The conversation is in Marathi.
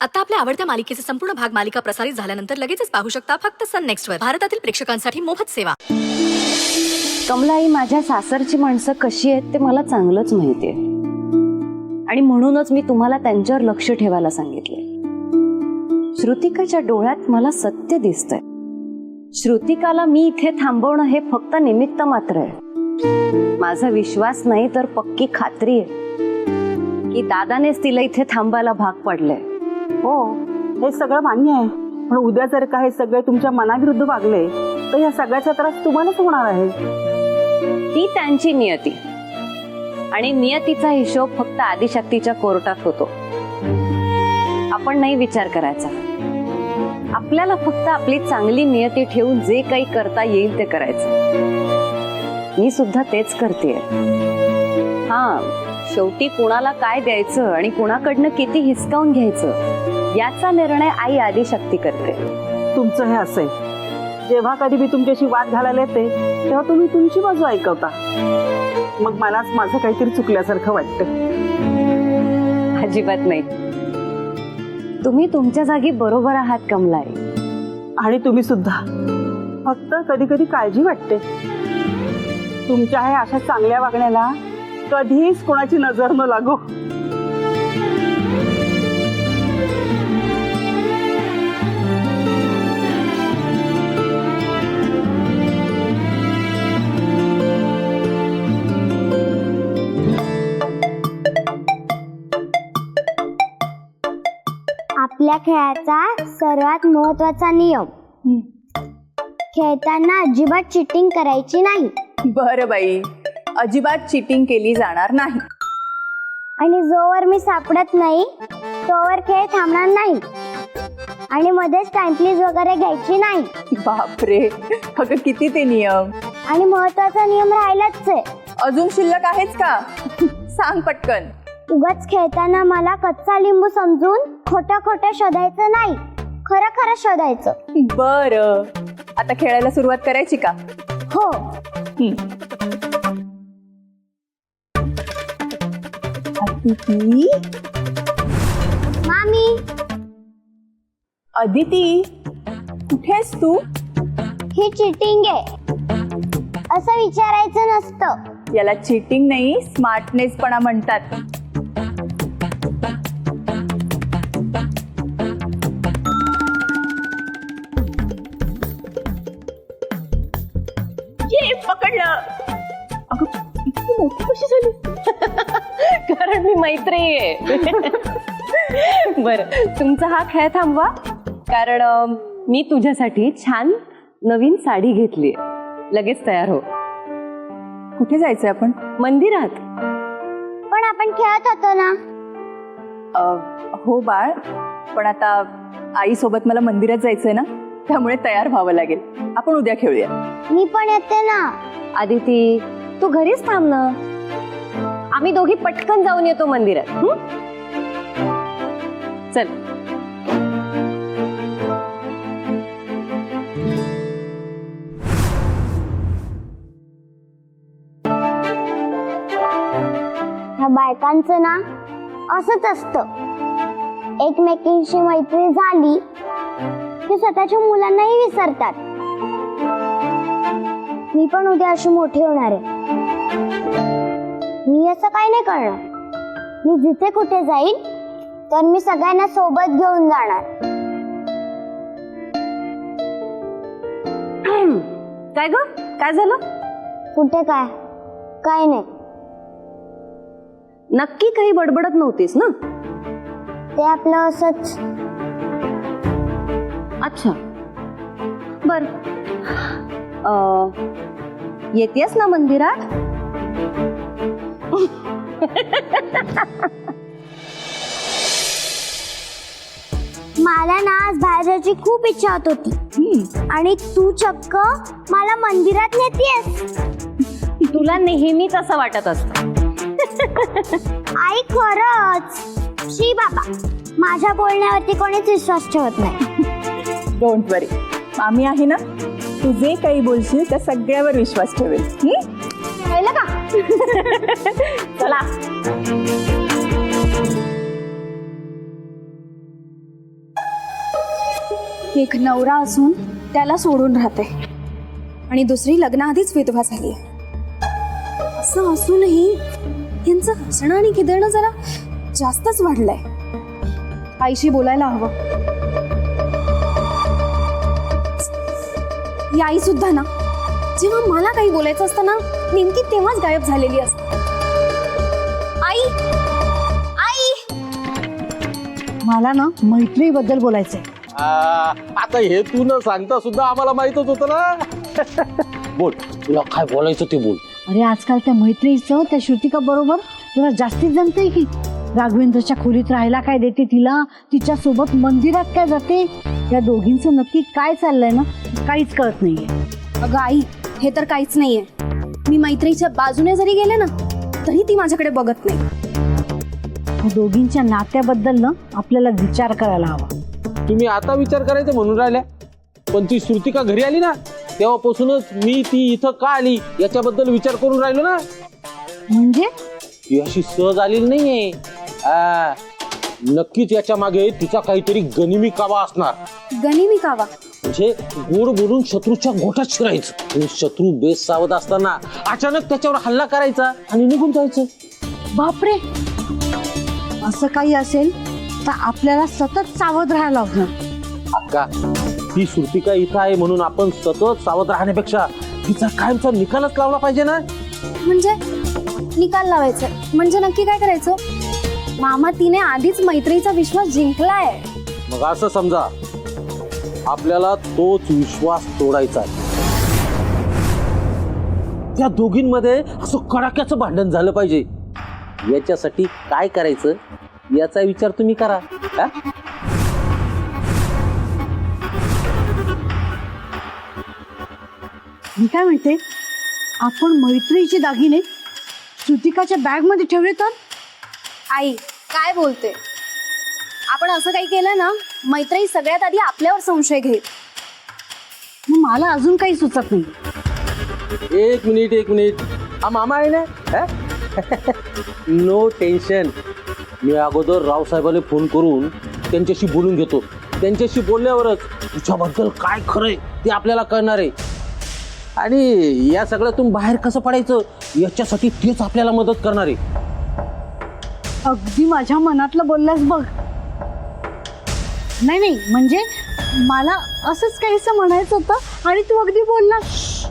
आता आपल्या आवडत्या मालिकेचे संपूर्ण भाग मालिका प्रसारित झाल्यानंतर लगेचच पाहू शकता फक्त सन नेक्स्टवर. भारतातील प्रेक्षकांसाठी मोफत सेवा. कमलाई, माझ्या सासरची माणसं कशी आहेत ते मला चांगलंच माहितीये आणि म्हणूनच मी तुम्हाला त्यांच्यावर लक्ष ठेवायला सांगितले. श्रुतिकाच्या डोळ्यात मला सत्य दिसतंय. श्रुतिकाला मी इथे थांबवणं हे फक्त निमित्त मात्र आहे. माझा विश्वास नाही तर पक्की खात्री आहे की दादानेच तिला इथे थांबायला भाग पडले. हो, हे सगळं मान्य आहे, पण उद्या जर का हे सगळे तुमच्या मनाविरुद्ध वागले तर या सगळ्याचा त्रास तुम्हालाच होणार आहे. ती त्यांची नियती आणि नियतीचा हिशोब फक्त आदिशक्तीच्या कोर्टात होतो. आपण नाही विचार करायचा. आपल्याला फक्त आपली चांगली नियती ठेवून जे काही करता येईल ते करायचं. मी सुद्धा तेच करतेय. हा, शेवटी कुणाला काय द्यायचं आणि कुणाकडनं किती हिसकावून घ्यायचं याचा निर्णय आई आदिशक्ती करते. तुमचं हे असं आहे, जेव्हा कधी मी तुमच्याशी वाद घालायला येते तेव्हा तुम्ही तुमची बाजू ऐकवता. मग मलाच माझं काहीतरी चुकल्यासारखं वाटतं. अजिबात नाही. तुम्ही तुमच्या जागी बरोबर आहात कमलाई. आणि तुम्ही सुद्धा. फक्त कधी कधी काळजी वाटते. तुमच्या हे अशा चांगल्या वागण्याला कधीच कोणाची नजर न लागो. आपल्या खेळाचा सर्वात महत्वाचा नियम, खेळताना अजिबात चिटिंग करायची नाही. बरं बाई, अजिबात चिटिंग केली जाणार नाही. आणि जोवर मी सापडत नाही तोवर खेळ थांबणार नाही. आणि मध्येच टाइम प्लीज वगैरे घ्यायची नाही. बापरे, अगं किती ते नियम. आणि महत्वाचा नियम राहिलाच आहे. अजून शिल्लक आहेच का? सांग पटकन. उगाच खेळताना मला कच्चा लिंबू समजून खोटं खोटं शोधायचं नाही, खरं खरं शोधायचं. बरं, आता खेळायला सुरुवात करायची का? हो. अदिती, मामी, अदिती, कुठेस तू? ही चिटिंग आहे असं विचारायचं नसतं. याला चिटिंग नाही, स्मार्टनेसपणा म्हणतात. ये पकडलं. अगं इतकी मोठी कशी झाली? कारण मी मैत्री आहे. बर, तुमचा हा खेळ थांबवा, कारण मी तुझ्यासाठी छान नवीन साडी घेतली. लगेच तयार हो. कुठे जायचंय आपण? मंदिरात. पण आपण खेळत होतो ना. हो बाळ, पण आता आई सोबत मला मंदिरात जायचंय ना, त्यामुळे तयार व्हावं लागेल. आपण उद्या खेळूया. मी पण येते ना. आदिती, तू घरीच थांब ना. आम्ही दोघी पटकन जाऊन येतो मंदिरात. चल. ह्या बायकांचं ना असंच असतं. एकमेकींशी मैत्री झाली की स्वतःच्या मुलांनाही विसरतात. मी पण उद्या अशी मोठी होणार आहे. मी असं काही नाही करणार. मी जिथे कुठे जाईल तर मी सगळ्यांना सोबत घेऊन जाणार. काय ग, काय झालं? कुठे काय? काय नाही. नक्की काही बडबडत नव्हतीस ना? ते आपलं असंच. अच्छा, बर. येतेस ना मंदिरात? मला ना आज बाहेर जायची खूप इच्छा होत होती आणि तू चक्क मला मंदिरात नेतेस. तुला नेहमीच असं वाटत असतं. आई खरंच. शी बाबा, माझ्या बोलण्यावरती कोणीच विश्वास ठेवत नाही. डोंट वरी, आम्ही आहे ना. तू जे काही बोलशील त्या सगळ्यावर विश्वास ठेवेल. कळलं का? चला. एक नवरा असून त्याला सोडून राहते आणि दुसरी लग्नाआधीच विधवा झाली. असं असूनही यांचं हसणं आणि खिदळणं जरा जास्तच वाढलंय. आईशी बोलायला हवं. ही आई सुद्धा ना, जेव्हा मला काही बोलायचं असतं ना, नेमकी तेव्हाच गायब झालेली असते. आई, आई, मला ना मैत्रीबद्दल बोलायचंय. आता हे तू न सांगता सुद्धा आम्हाला माहितच होतं ना. बोल, तुला काय बोलायचं ते बोल. अरे आजकाल त्या मैत्रीचं त्या श्रुतिका बरोबर जरा जास्तीच जमतंय की. राघवेंद्रच्या खोलीत राहायला काय देते तिला, तिच्या सोबत मंदिरात काय जाते. या दोघींचं नक्की काय चाललंय ना, काहीच कळत नाहीये. अगं आई, हे तर काहीच नाहीये. मी मैत्रीच्या बाजूने जरी गेले ना, तरी ती माझ्याकडे बघत नाही. या दोघींच्या नात्याबद्दल ना आपल्याला विचार करायला हवा. तुम्ही आता विचार करायचं म्हणून राहिल्या, पण ती श्रुतिका घरी आली ना तेव्हापासूनच मी ती इथं का आली याच्याबद्दल विचार करून राहिलो ना. म्हणजे ती अशी सहज आलेली नाहीये. नक्कीच याच्या मागे तिचा काहीतरी गनिमी कावा असणार. गनिमी कावा? म्हणजे गोड बोलून शत्रूच्या गोठात शिरायचं आणि शत्रू बेस सावध असताना अचानक त्याच्यावर हल्ला करायचा आणि निघून जायचं. बापरे, असं काही असेल तर आपल्याला सतत सावध राहायला लागणार. अक्का, ती श्रुतिका इथं आहे म्हणून आपण सतत सावध राहण्यापेक्षा तिचा कायमचा निकालच लावला पाहिजे ना. म्हणजे निकाल लावायचा म्हणजे नक्की काय करायचं? मामा, तिने आधीच मैत्रीचा विश्वास जिंकलाय. मग असं समजा आपल्याला तोच विश्वास तोडायचा आहे. त्या दोघींमध्ये असं कडाक्याचं भांडण झालं पाहिजे. याच्यासाठी काय करायचं याचा विचार तुम्ही करा. मी काय म्हणते, आपण मैत्रीचे दागिने श्रुतिकाच्या बॅग मध्ये ठेवले तर? आई, काय बोलते? आपण असं काही केलं ना, मैत्री सगळ्यात आधी आपल्यावर संशय घेईल. मग मला अजून काही सुचत नाही. एक मिनिट, हा मामा आहे ना. No tension. मी अगोदर रावसाहेबाला फोन करून त्यांच्याशी बोलून घेतो. त्यांच्याशी बोलल्यावरच तुझ्याबद्दल काय खरंय ते आपल्याला कळणार आहे. आणि या सगळ्यातून बाहेर कसं पडायचं याच्यासाठी तेच आपल्याला मदत करणार आहे. अगदी माझ्या मनातलं बोललास बघ. नाही म्हणजे मला असंच काहीसं म्हणायचं होतं आणि तू अगदी बोललास.